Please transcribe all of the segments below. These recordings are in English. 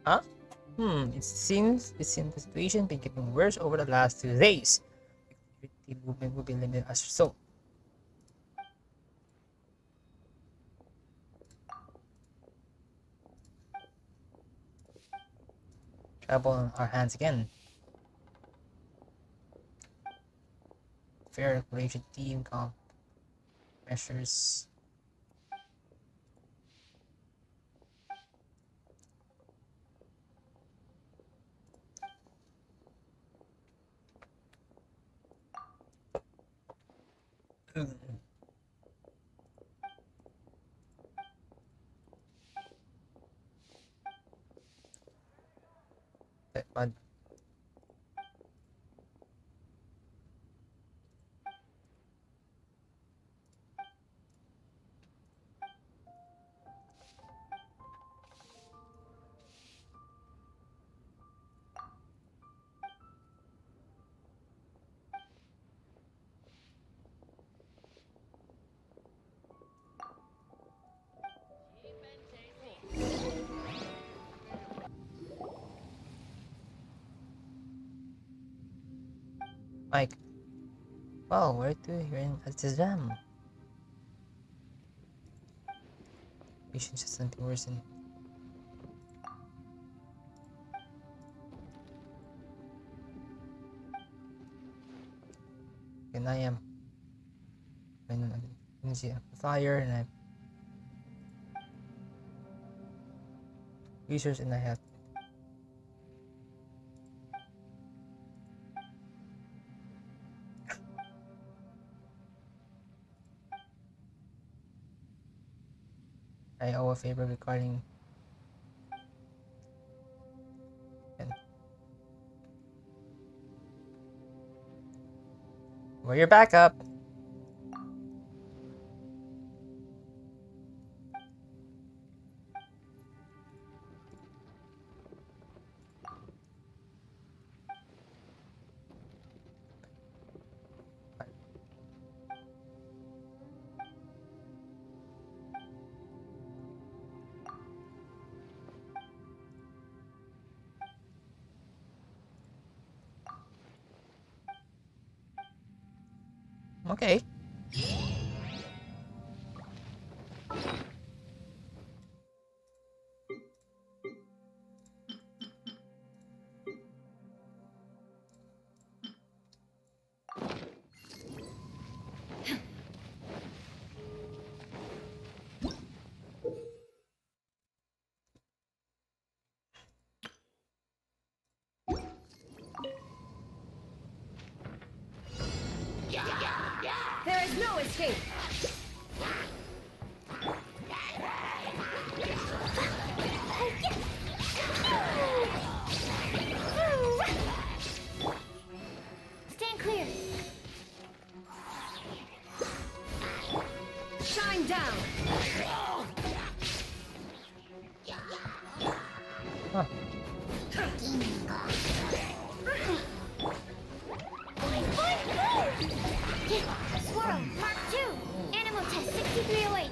Huh? It seems the situation been getting worse over the last 2 days. The movement will be limited as a result. Trouble on our hands again. Fair regulation team comp measures. But Mike, wow, where to? You're in Altizam. Patience has something worse than. And I am an energy amplifier, and I have users, and I have. I owe a favor regarding. And where your backup? Okay. There is no escape. Stand clear. Shine down. Huh. Swirl, Mark 2. Animal test 6308.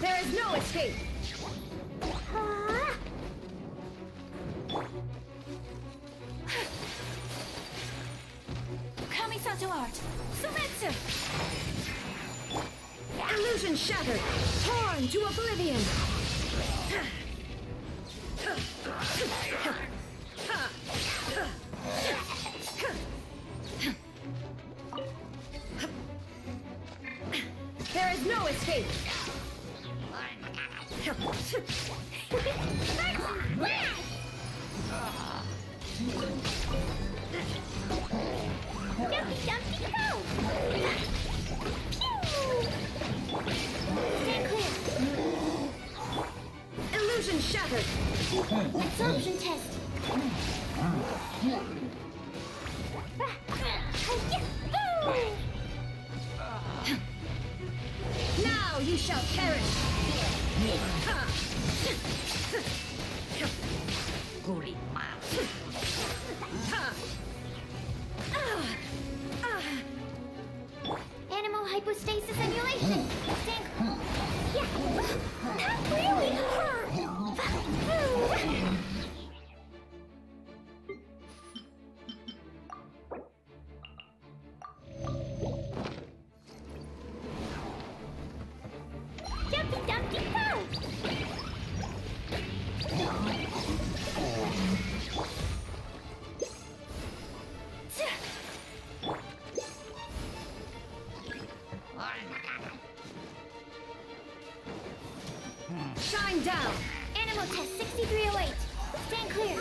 There is no escape. Kamisato art. Sumetsu. Illusion shattered. Torn to oblivion. There is no escape. Dumpy, dumpy, go! Stand clear. Illusion shattered. Absorption test. Now you shall perish. hypostasis emulation. Stand. Yeah. That really hurt. Dumpty Dumpty Go! Shine down! Animal test 6308. Stand clear.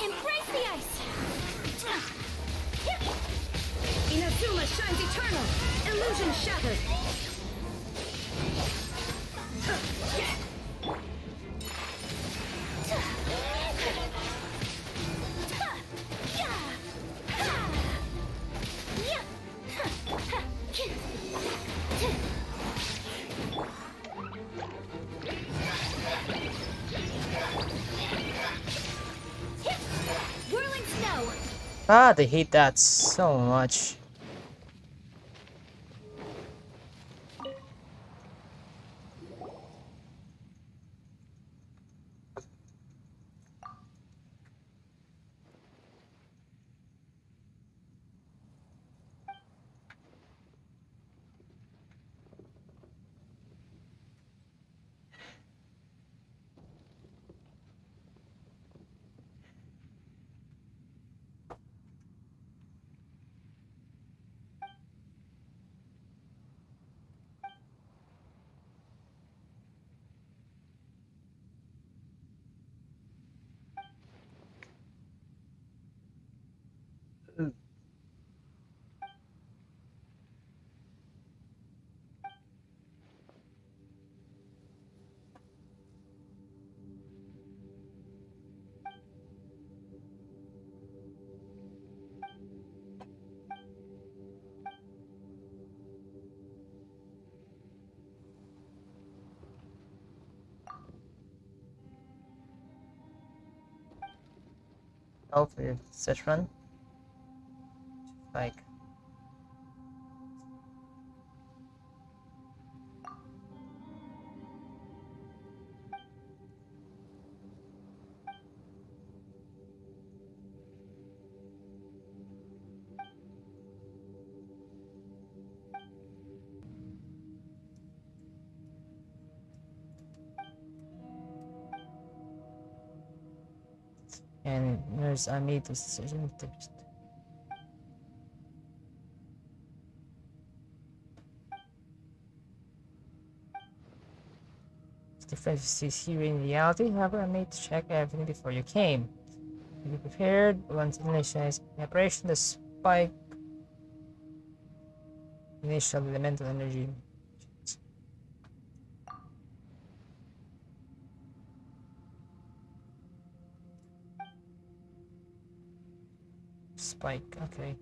Embrace the ice! Inazuma shines eternal! Illusion shattered! Whirling snow! Ah, they hate that so much. Hopefully, such run. Like. And there's I made this decision to just differences here in reality. However, I made to check everything before you came. Be prepared once initialized operation. The spike initial elemental energy spike. Okay.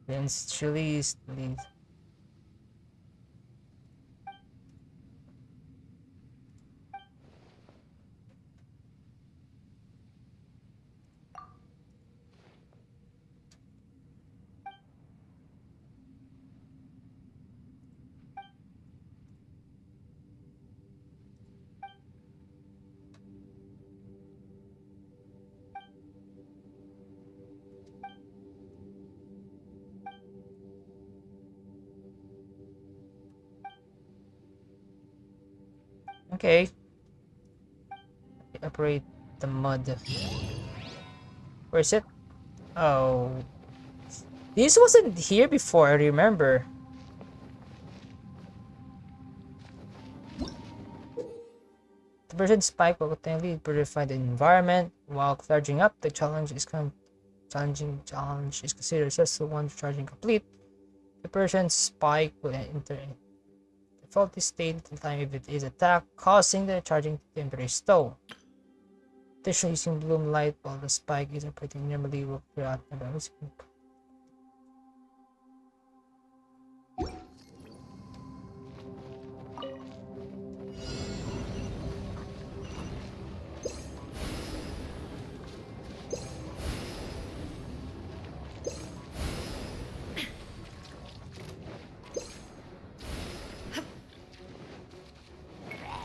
Then Chile is lead. Okay. Operate the mud. Where is it? Oh. This wasn't here before, I remember. The version spike will continually purify the environment while charging up. The challenge is considered successful once charging complete. The Persian spike will enter the faulty state at the time if it is attacked, causing the charging to temporarily stall. Additionally, using bloom light while the spike is operating normally will clear out the damage.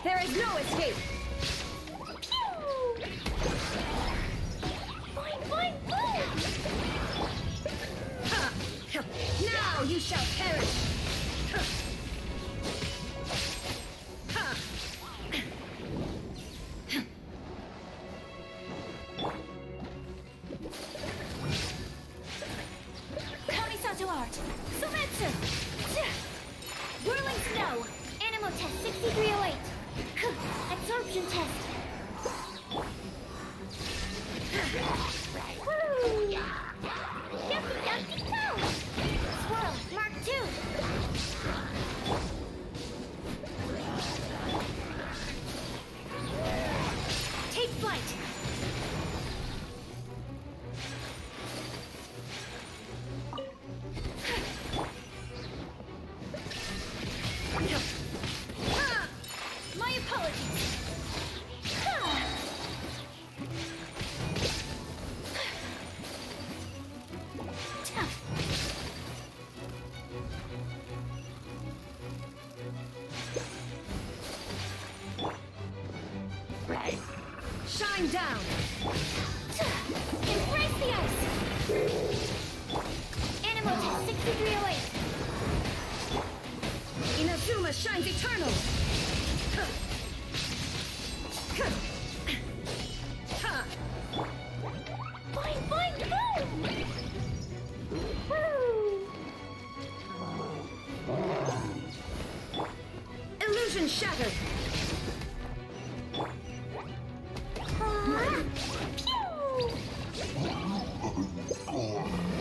There is no escape. Boing, boing, boing. Ha! Now you shall perish. Ha! Kamisato art. Sumetsu. Whirling snow. Animal test 6308. Absorption test. Woo! Yucky, yucky, go! Swirl, Mark 2. Take flight. My apologies. Shine down. Embrace the ice. Animal test 6308. Inazuma shines eternal. Boing, boing, boom! Woo! Illusion shattered. Pew!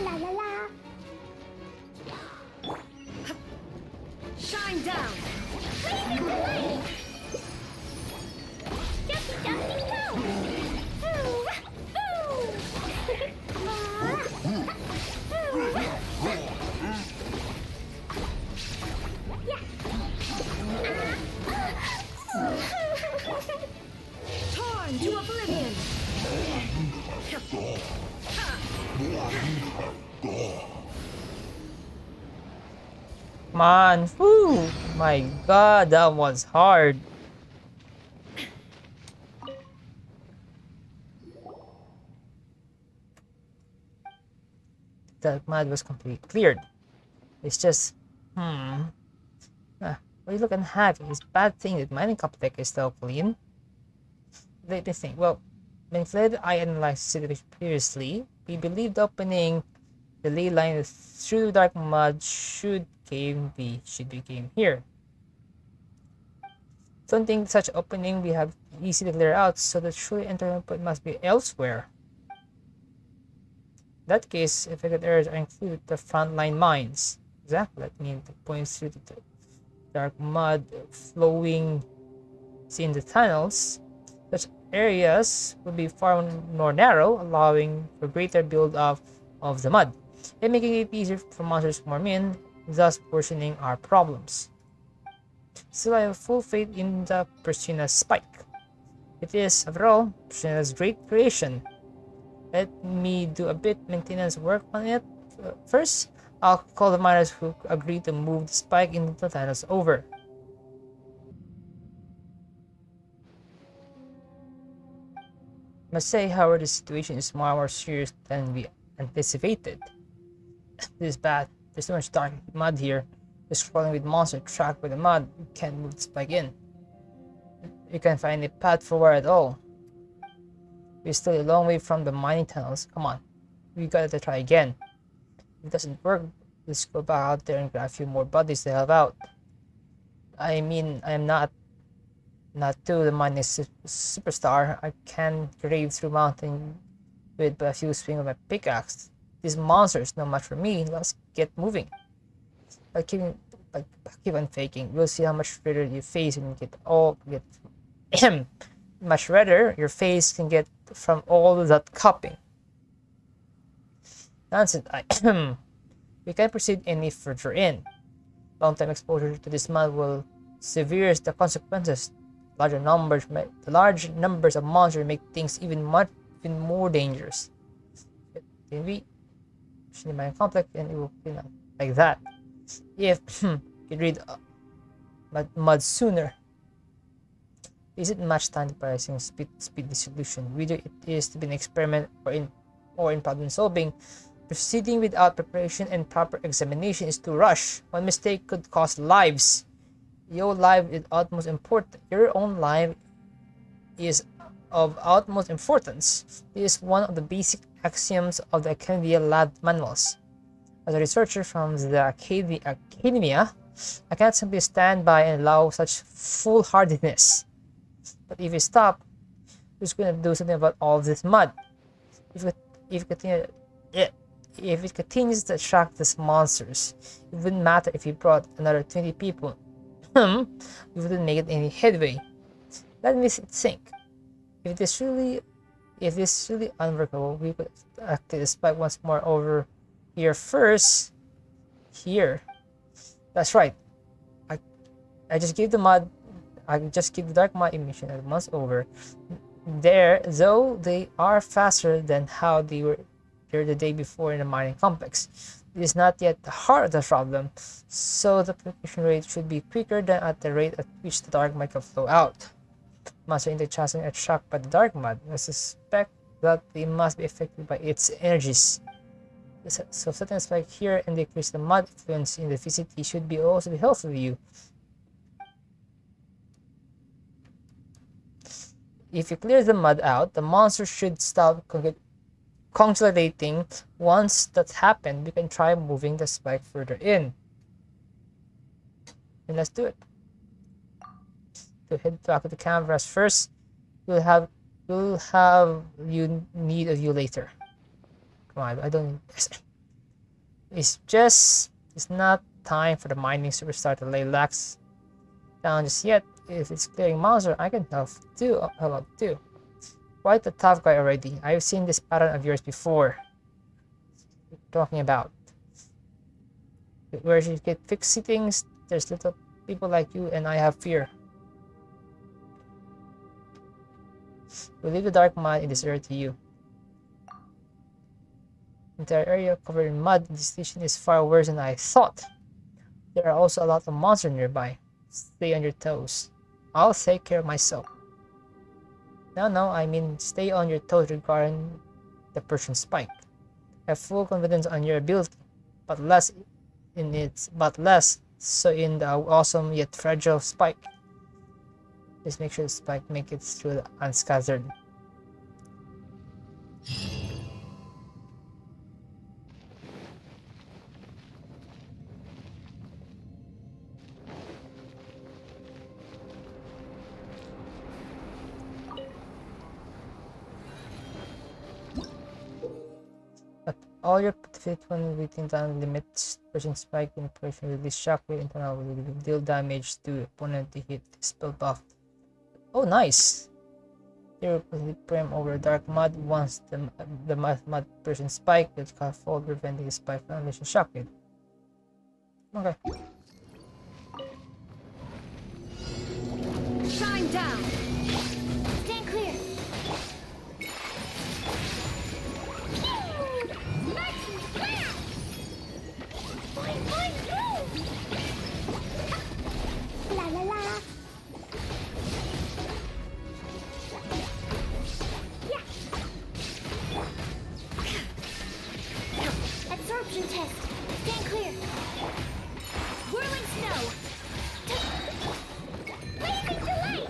La la la. Shine down. Blazing light. Jumpy, jumpy, go. Ooh, ooh. Torn to oblivion. Man, whoo! My god, that was hard. The mud was completely cleared. It's just, what are you looking happy? It's a bad thing that mining complex is still clean. Let me think. Well, when Fled I analyzed the situation previously, we believed opening the ley line through dark mud should be came here. Don't think such opening we have easy to clear out, so the true entering point must be elsewhere. In that case, affected areas are included the frontline mines. Exactly, that means the points through the dark mud flowing in the tunnels. Such areas will be far more narrow, allowing for greater build-up of the mud, and making it easier for monsters to form in, thus worsening our problems. Still, I have full faith in the Persina's spike. It is, after all, Persina's great creation. Let me do a bit maintenance work on it first. I'll call the miners who agree to move the spike into the tunnels over. I must say, however, the situation is far more serious than we anticipated. This is bad. There's too much dark mud here. Just crawling with monsters trapped by the mud. You can't move the spike in. You can't find a path forward at all. We're still a long way from the mining tunnels. Come on. We gotta try again. If it doesn't work, let's go back out there and grab a few more bodies to help out. I mean, I'm not Not to the mining superstar. I can grade through mountain with a few swings of my pickaxe. These monsters, no match for me. Let's get moving. By keeping, by keep on faking, we'll see how much redder you face when you get much redder your face can get from all that cupping. Nonsense. We can't proceed any further in. Long-time exposure to this mud will severe the consequences. The large numbers of monsters make things even more dangerous. Can we mine complex and it will like that. If you read mud sooner. Isn't much time pricing speed dissolution. Whether it is to be an experiment or in problem solving, proceeding without preparation and proper examination is to rush. One mistake could cost lives. Your life is utmost important. Your own life is of utmost importance. This is one of the basic axioms of the Acadia lab manuals. As a researcher from the Academia, I can't simply stand by and allow such foolhardiness. But if you stop, who's going to do something about all this mud? If it continues to attract these monsters, it wouldn't matter if you brought another 20 people. We wouldn't make it any headway. Let me think. If this really unworkable, we could activate the spike once more over here first. Here. That's right. I just give the dark mud emission at once over. There, though they are faster than how they were here the day before in the mining complex. It is not yet the heart of the problem, so the propagation rate should be quicker than at the rate at which the dark mud can flow out. Monsters in the chasm are shocked by the dark mud. I suspect that they must be affected by its energies. So setting a spike here and decrease the mud influence in the vicinity should also be helpful to you. If you clear the mud out, the monster should stop consolidating. Once that's happened, we can try moving the spike further in. And let's do it. To head back to the canvas first, we'll have you need of you later. Come on, I don't need this. It's not time for the mining superstar to lay lax down just yet. If it's clearing monster, I can help too. Quite a tough guy already. I've seen this pattern of yours before. What are you talking about? Where you get fixing things, there's little people like you and I have fear. We'll leave the dark mud in this area to you. The entire area covered in mud. This station is far worse than I thought. There are also a lot of monsters nearby. Stay on your toes. I'll take care of myself. No, I mean stay on your toes regarding the Persian spike. I have full confidence on your ability, but less so in the awesome yet fragile spike. Just make sure the spike makes it through unscattered. All your fit when within down limits, Persian spike in operation release shockwave internal will deal damage to opponent to hit spell buff. Oh, nice! They will prem over dark mud once the mud Persian spike will fall, preventing the spike from unleashing shockwave. Okay. Shine down! Stand clear! La la la! Yeah! Absorption test! Stand clear! Whirling snow! Blazing delay!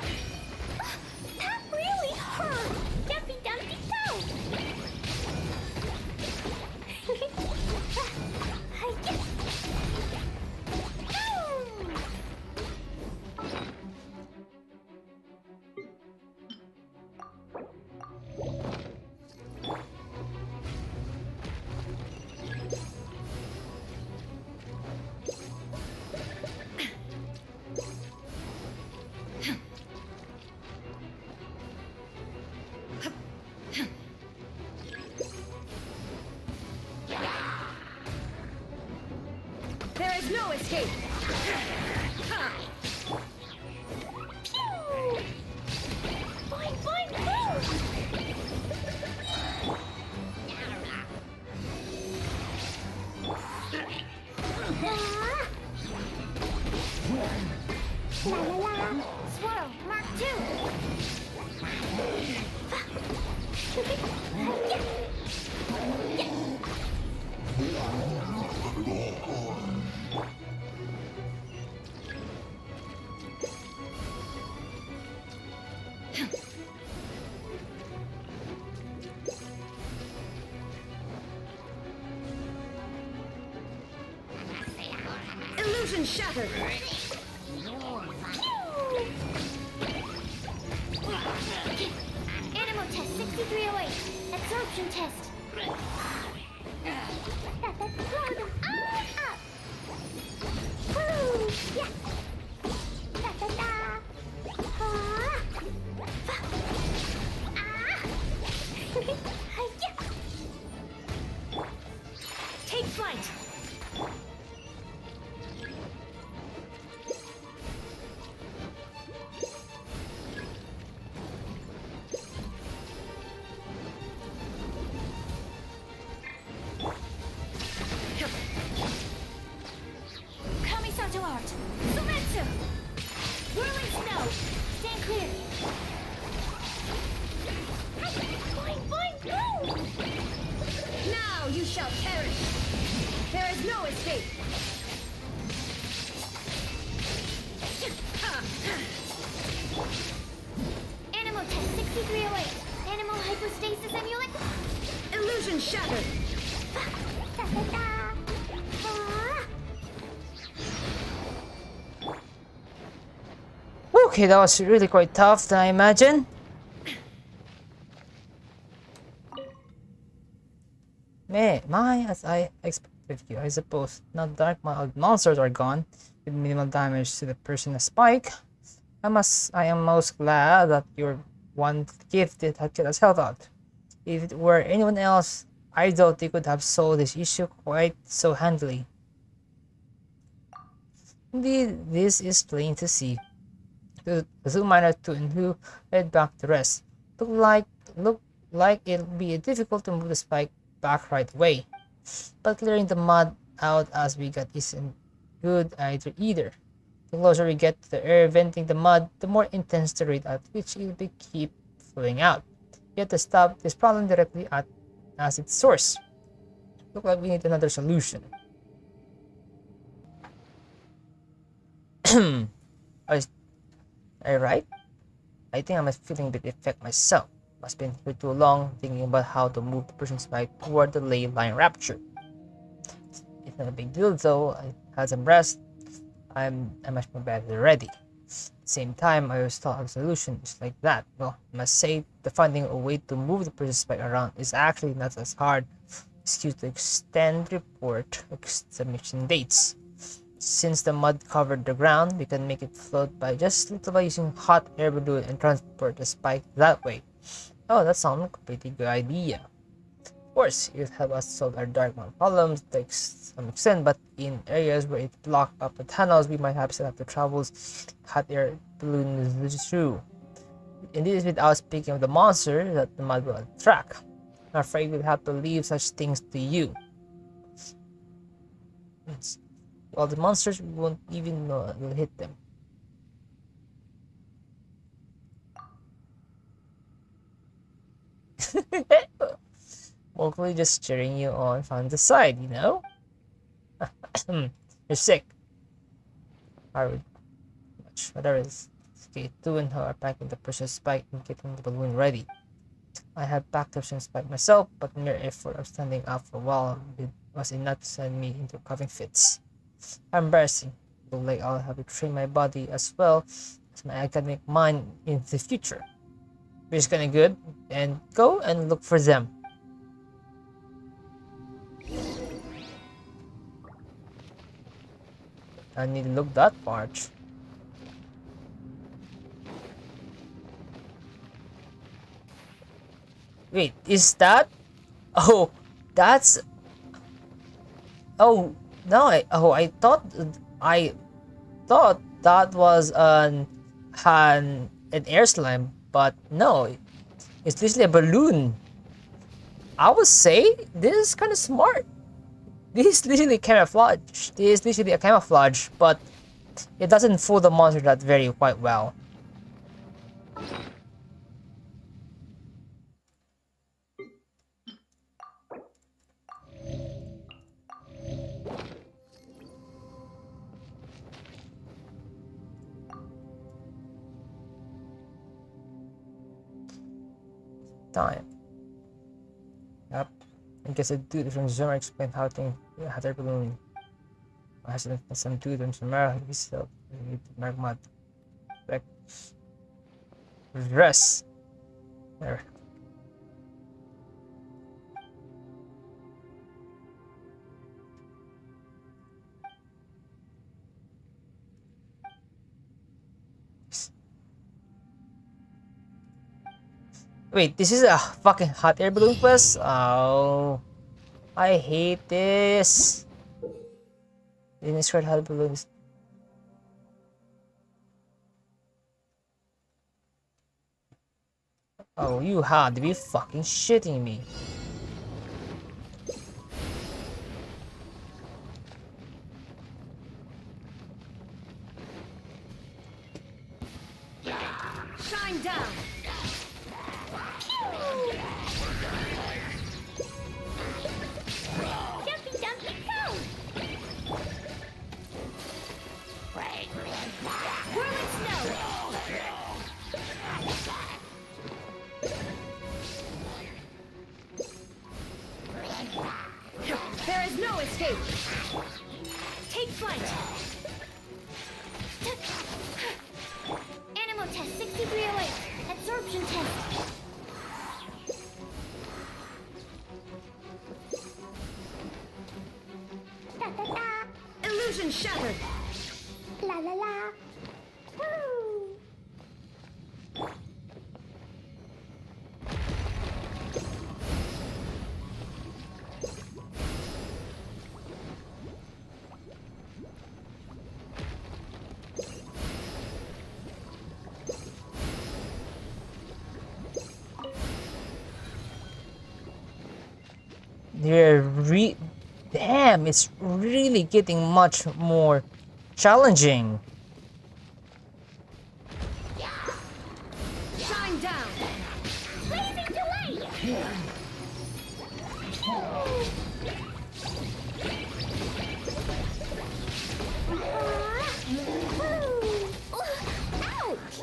La la la. Swirl, Mark 2. Illusion shattered. Animal test 6308. Absorption test. Blow them all up. Woo! Yeah. Da da da. Ah. Yeah. Take flight. Kamisato art. Sumetsu. Whirling snow. Stand clear. Boing, boing, boing. Now you shall perish. There is no escape. Animal test 6308. Animal hypostasis amulet. Illusion shattered. Da da da. Ah. Okay, that was really quite tough than I imagine. As I expected you, I suppose. Now the dark monsters are gone, with minimal damage to the person a spike. I am most glad that your one gift did get us health out. If it were anyone else, I doubt they could have solved this issue quite so handily. Indeed, this is plain to see. The Zoo Miner 2 and who led back the rest. Look like it'll be difficult to move the spike back right away. But clearing the mud out as we got isn't good either. The closer we get to the air venting the mud, the more intense the rate at which it will keep flowing out. You have to stop this problem directly as its source. Look like we need another solution. Alright? I think I'm feeling a bit effect myself. Must been here too long thinking about how to move the person's bike toward the ley line rapture. It's not a big deal though. I had some rest. I'm much more better already. At the same time, I always thought a solution just like that. Well, I must say, the finding a way to move the person's bike around is actually not as hard as used to extend report submission dates. Since the mud covered the ground, we can make it float by using hot air balloon and transport the spike that way. Oh, that sounds like a pretty good idea. Of course, it would help us solve our dark mud problems to some extent, but in areas where it blocked up the tunnels, we might have set up the travels hot air balloons through. And this is without speaking of the monster that the mud will attract. I'm afraid we'll have to leave such things to you. Well, the monsters won't even know it will hit them. Mostly just cheering you on from the side, you know? You're sick. Hard. Much. Whatever it is. Okay, two and her are packing the precious spike and getting the balloon ready. I had packed the spike myself, but the mere effort of standing up for a while was enough to send me into coughing fits. Embarrassing. Look like I'll have to train my body as well as my academic mind in the future. Which is kinda good, and go and look for them. I need to look that part. Wait, is that? Oh, that's. Oh no! I thought that was an air slime, but no, it's literally a balloon. I would say this is kind of smart. This is literally camouflage. This is literally a camouflage, but it doesn't fool the monster that very quite well. Time. Yep. I guess a dude from Zoomer explained how things how their balloon has some dude from Zoomer. He's still magma. Like rest. There. Wait, this is a fucking hot air balloon quest? Oh, I hate this. Didn't describe hot balloons. Oh, you had to be fucking shitting me. Shine down. Jumpy, jumpy, go! Whirling snow. There is no escape. Take flight. Animal test 6308. Absorption test. Da da da. Illusion shattered. La la la. Woo! Damn, it's really getting much more challenging. Shine down. Blazing delay. Ouch!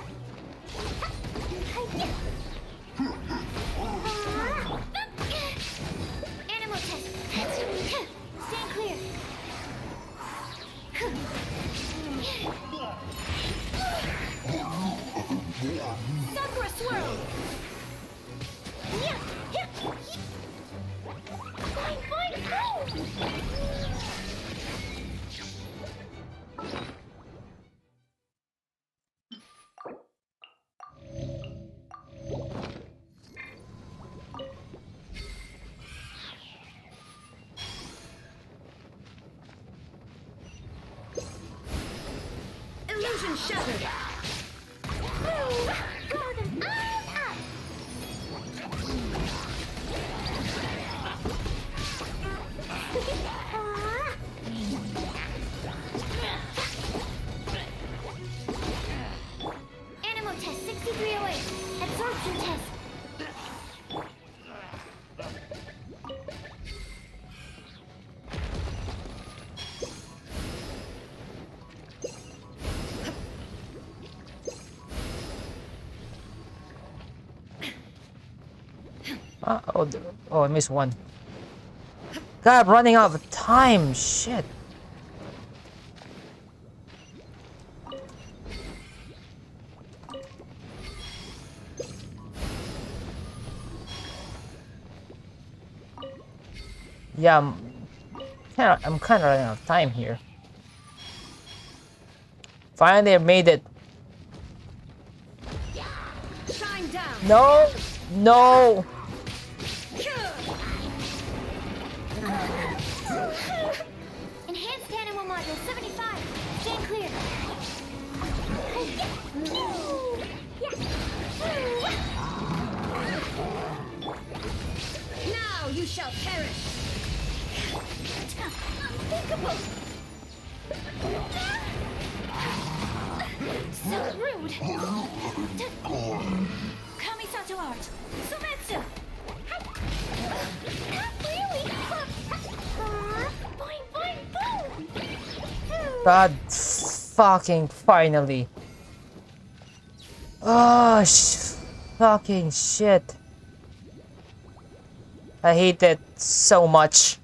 Animal test. Stand clear. Sakura swirl. Yeah, yeah. Fine, fine, go! Illusion shattered. Golden eyes up! Animal test 6308. Absorption test. Oh, I missed one. God, I'm running out of time. Shit. Yeah, I'm kind of running out of time here. Finally, I made it. Shine down. No, no. Enhanced animal module 75. Stand clear. Now you shall perish. Unthinkable. So rude! Kamisato art! Sumetsu! Not really! Boing, boing, boom! God fucking finally. Oh, fucking shit. I hate it so much.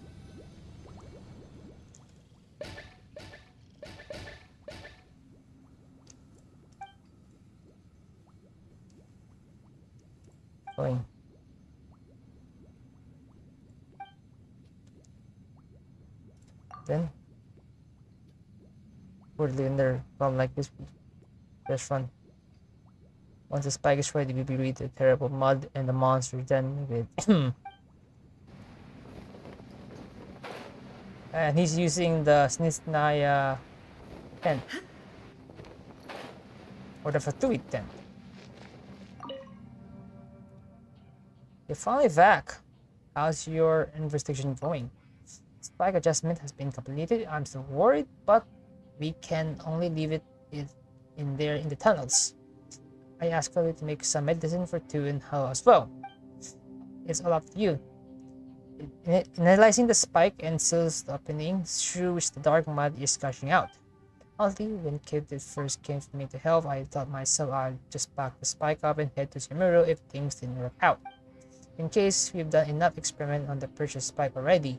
Going. Then, poorly in their problem like this, just run. Once the spike is ready, we read the terrible mud and the monster then with. And he's using the Snisnaya tent. Or the Fatui tent. You're finally back. How's your investigation going? Spike adjustment has been completed. I'm still worried, but we can only leave it in there in the tunnels. I asked Chloe to make some medicine for Tu and Hao as well. It's all up to you. In analyzing the spike and seals the opening through which the dark mud is gushing out. Honestly, when Kid first came to me to help, I thought myself I'd just back the spike up and head to Shimuro if things didn't work out. In case we've done enough experiment on the purchased spike already,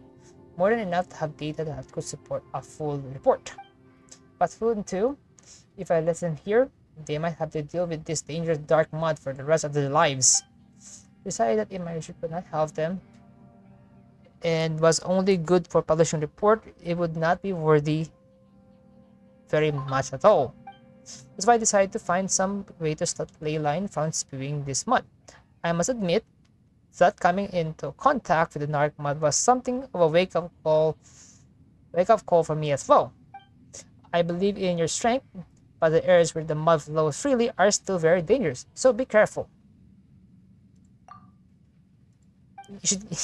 more than enough to have data that could support a full report. But Food too, if I let them here, they might have to deal with this dangerous dark mud for the rest of their lives. Decided that if my research could not help them, and was only good for publishing report, it would not be worthy very much at all. That's why I decided to find some way to stop Leyline from spewing this mud. I must admit that coming into contact with the dark mud was something of a wake-up call for me as well. I believe in your strength, but the areas where the mud flows freely are still very dangerous, so be careful.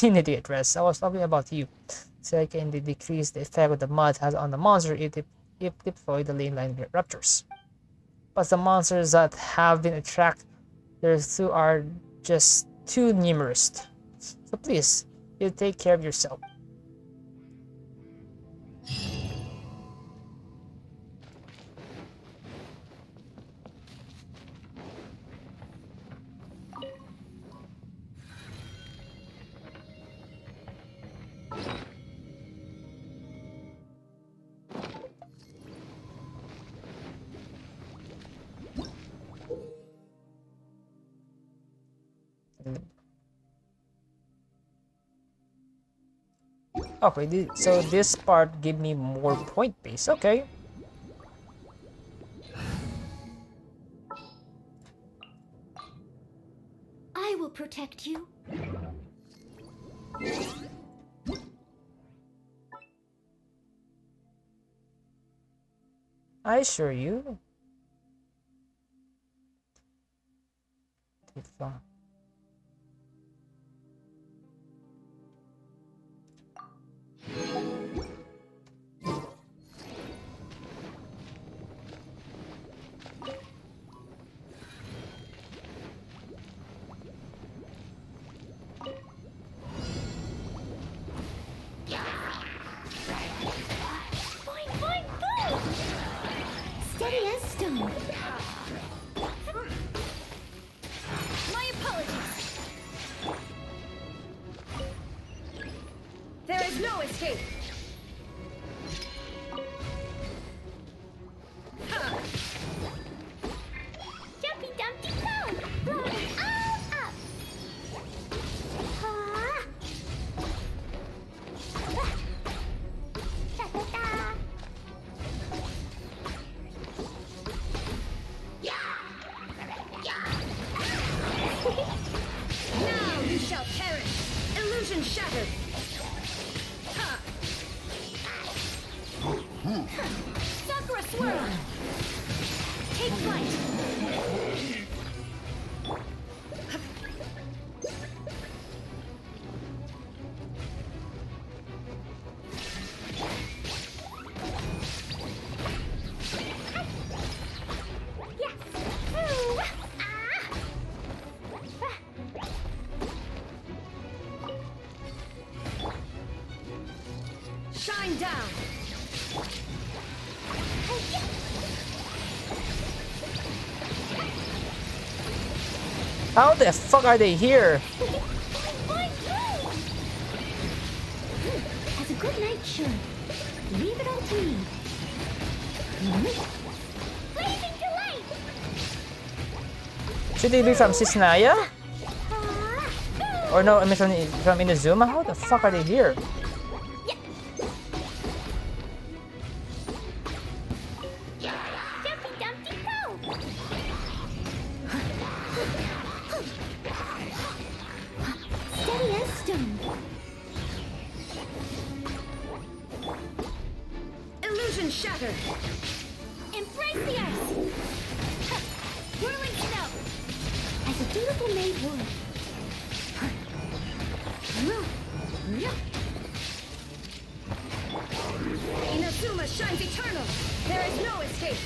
You need to get rest. I was talking about you. So I can decrease the effect of the mud has on the monster if deploy the lane line ruptures. But the monsters that have been attracted thereto are just too numerous. So please, you take care of yourself. Okay, so this part give me more point base. Okay. I will protect you. I assure you. Take long. Boing, boing, boom! Steady as stone. My apologies. There is no escape. Jumpy Dumpty Go! Blowing all up! Ah. Da, da, da. Now you shall perish. Illusion shattered. Ha! Sakura swirl. Take flight. Yeah. down. How the fuck are they here? As a good knight should. Leave it all to me. Blazing delight! Should they be from Cisnaya? Or no, I mean from Inazuma? How the fuck are they here? Dumpty Dumpty Go! Steady as stone. Illusion shattered. Embrace the ice! Whirling snow! As a beautiful maid would. Inazuma shines eternal. There is no escape.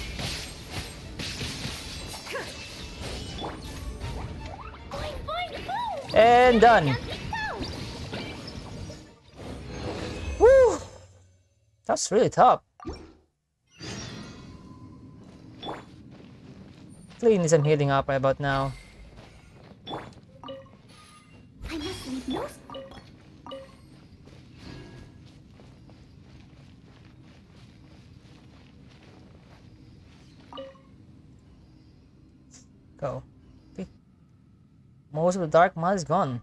Boing, boing, boom! And done. Dumpty go! Woo! That's really tough. Hopefully need some healing up right about now. I must leave no... Go. Okay. Most of the dark mud is gone.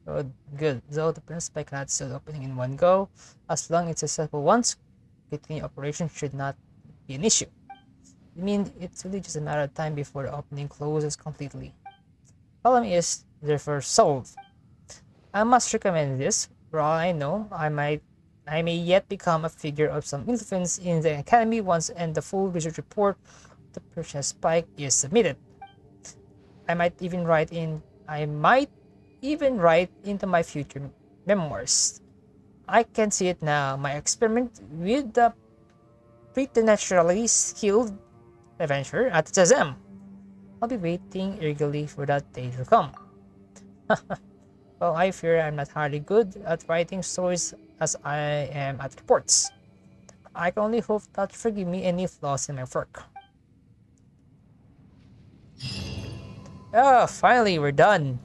Good. Though the principal cannot seal the opening in one go, as long as it's successful once, continuing operation should not be an issue. I mean, it's really just a matter of time before the opening closes completely. Problem is, therefore, solved. I must recommend this. For all I know, I may yet become a figure of some influence in the academy once and the full research report of the Persian Spike is submitted. I might even write into my future memoirs. I can see it now. My experiment with the preternaturally skilled adventurer at Shazam. I'll be waiting eagerly for that day to come. Well, I fear I'm not hardly good at writing stories as I am at reports. I can only hope that you forgive me any flaws in my work. Oh, finally, we're done.